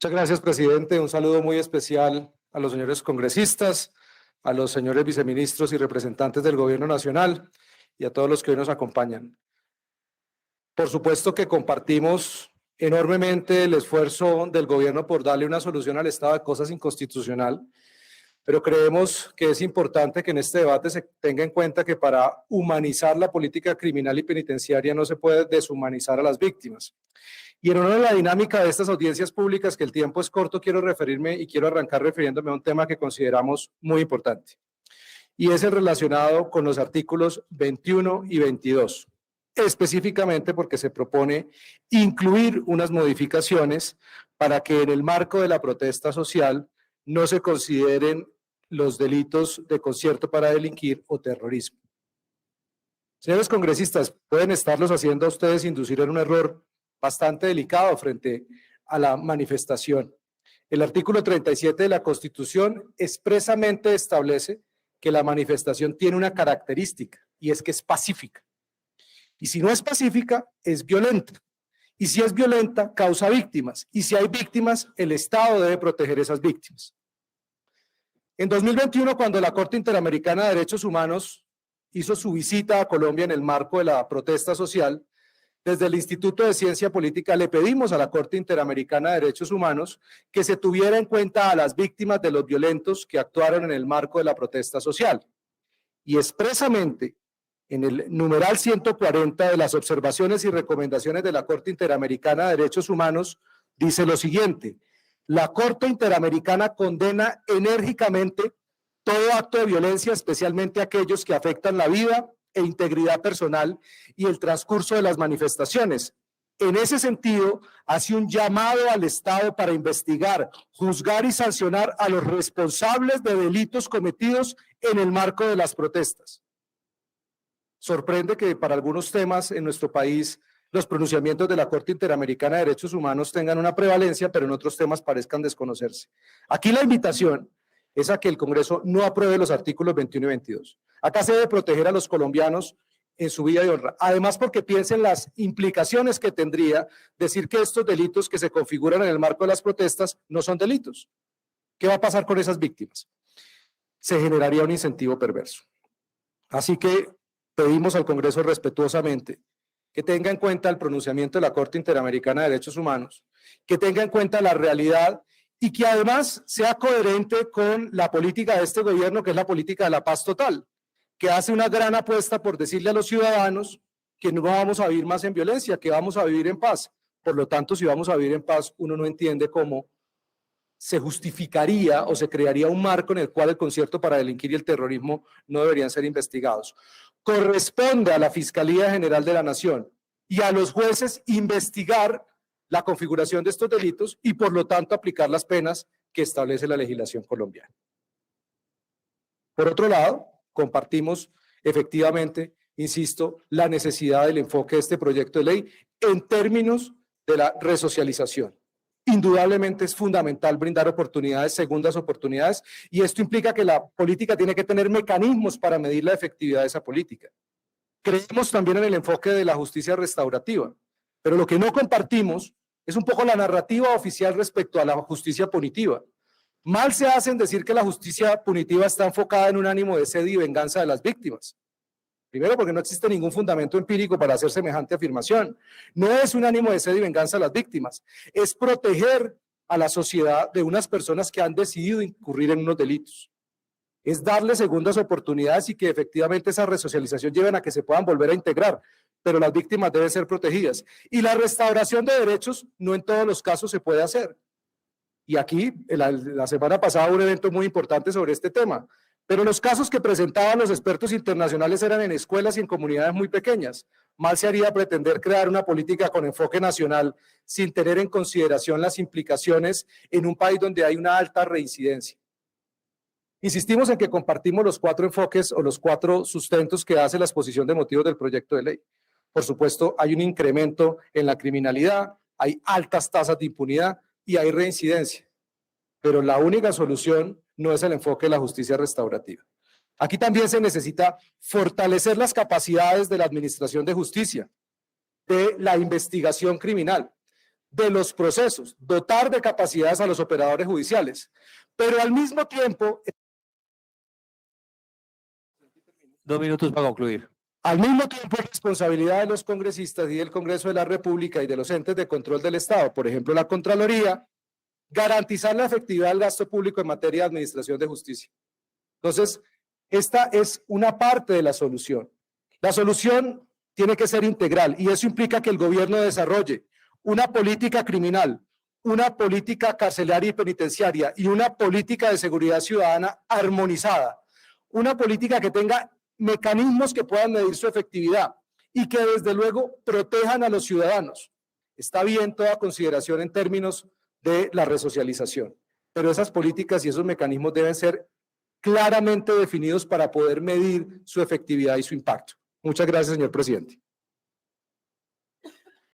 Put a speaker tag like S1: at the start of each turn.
S1: Muchas gracias, presidente. Un saludo muy especial a los señores congresistas, a los señores viceministros y representantes del Gobierno Nacional y a todos los que hoy nos acompañan. Por supuesto que compartimos enormemente el esfuerzo del gobierno por darle una solución al estado de cosas inconstitucional, pero creemos que es importante que en este debate se tenga en cuenta que para humanizar la política criminal y penitenciaria no se puede deshumanizar a las víctimas. Y en honor a la dinámica de estas audiencias públicas, que el tiempo es corto, quiero referirme y quiero arrancar refiriéndome a un tema que consideramos muy importante. Y es el relacionado con los artículos 21 y 22, específicamente porque se propone incluir unas modificaciones para que en el marco de la protesta social no se consideren los delitos de concierto para delinquir o terrorismo. Señores congresistas, pueden estarlos haciendo a ustedes inducir en un error bastante delicado frente a la manifestación. El artículo 37 de la Constitución expresamente establece que la manifestación tiene una característica y es que es pacífica. Y si no es pacífica, es violenta. Y si es violenta, causa víctimas. Y si hay víctimas, el Estado debe proteger esas víctimas. En 2021, cuando la Corte Interamericana de Derechos Humanos hizo su visita a Colombia en el marco de la protesta social, desde el Instituto de Ciencia Política le pedimos a la Corte Interamericana de Derechos Humanos que se tuviera en cuenta a las víctimas de los violentos que actuaron en el marco de la protesta social. Y expresamente en el numeral 140 de las observaciones y recomendaciones de la Corte Interamericana de Derechos Humanos dice lo siguiente: la Corte Interamericana condena enérgicamente todo acto de violencia, especialmente aquellos que afectan la vida e integridad personal y el transcurso de las manifestaciones. En ese sentido, hace un llamado al Estado para investigar, juzgar y sancionar a los responsables de delitos cometidos en el marco de las protestas. Sorprende que para algunos temas en nuestro país los pronunciamientos de la Corte Interamericana de Derechos Humanos tengan una prevalencia, pero en otros temas parezcan desconocerse. Aquí la invitación es a que el Congreso no apruebe los artículos 21 y 22. Acá se debe proteger a los colombianos en su vida y honra. Además, porque piensen las implicaciones que tendría decir que estos delitos que se configuran en el marco de las protestas no son delitos. ¿Qué va a pasar con esas víctimas? Se generaría un incentivo perverso. Así que pedimos al Congreso respetuosamente que tenga en cuenta el pronunciamiento de la Corte Interamericana de Derechos Humanos, que tenga en cuenta la realidad y que además sea coherente con la política de este gobierno, que es la política de la paz total, que hace una gran apuesta por decirle a los ciudadanos que no vamos a vivir más en violencia, que vamos a vivir en paz. Por lo tanto, si vamos a vivir en paz, uno no entiende cómo se justificaría o se crearía un marco en el cual el concierto para delinquir y el terrorismo no deberían ser investigados. Corresponde a la Fiscalía General de la Nación y a los jueces investigar la configuración de estos delitos y por lo tanto aplicar las penas que establece la legislación colombiana. Por otro lado, compartimos efectivamente, insisto, la necesidad del enfoque de este proyecto de ley en términos de la resocialización. Indudablemente es fundamental brindar oportunidades, segundas oportunidades, y esto implica que la política tiene que tener mecanismos para medir la efectividad de esa política. Creemos también en el enfoque de la justicia restaurativa, pero lo que no compartimos es un poco la narrativa oficial respecto a la justicia punitiva. Mal se hace en decir que la justicia punitiva está enfocada en un ánimo de sed y venganza de las víctimas. Primero, porque no existe ningún fundamento empírico para hacer semejante afirmación. No es un ánimo de sed y venganza de las víctimas, es proteger a la sociedad de unas personas que han decidido incurrir en unos delitos. Es darle segundas oportunidades y que efectivamente esa resocialización lleven a que se puedan volver a integrar, pero las víctimas deben ser protegidas. Y la restauración de derechos no en todos los casos se puede hacer. Y aquí, la semana pasada hubo un evento muy importante sobre este tema, pero los casos que presentaban los expertos internacionales eran en escuelas y en comunidades muy pequeñas. Mal se haría pretender crear una política con enfoque nacional sin tener en consideración las implicaciones en un país donde hay una alta reincidencia. Insistimos en que compartimos los 4 enfoques o los 4 sustentos que hace la exposición de motivos del proyecto de ley. Por supuesto, hay un incremento en la criminalidad, hay altas tasas de impunidad y hay reincidencia. Pero la única solución no es el enfoque de la justicia restaurativa. Aquí también se necesita fortalecer las capacidades de la administración de justicia, de la investigación criminal, de los procesos, dotar de capacidades a los operadores judiciales, pero al mismo tiempo...
S2: 2 minutos para concluir.
S1: Al mismo tiempo, es responsabilidad de los congresistas y del Congreso de la República y de los entes de control del Estado, por ejemplo, la Contraloría, garantizar la efectividad del gasto público en materia de administración de justicia. Entonces, esta es una parte de la solución. La solución tiene que ser integral y eso implica que el gobierno desarrolle una política criminal, una política carcelaria y penitenciaria y una política de seguridad ciudadana armonizada, una política que tenga mecanismos que puedan medir su efectividad y que desde luego protejan a los ciudadanos. Está bien toda consideración en términos de la resocialización, pero esas políticas y esos mecanismos deben ser claramente definidos para poder medir su efectividad y su impacto. Muchas gracias, señor presidente.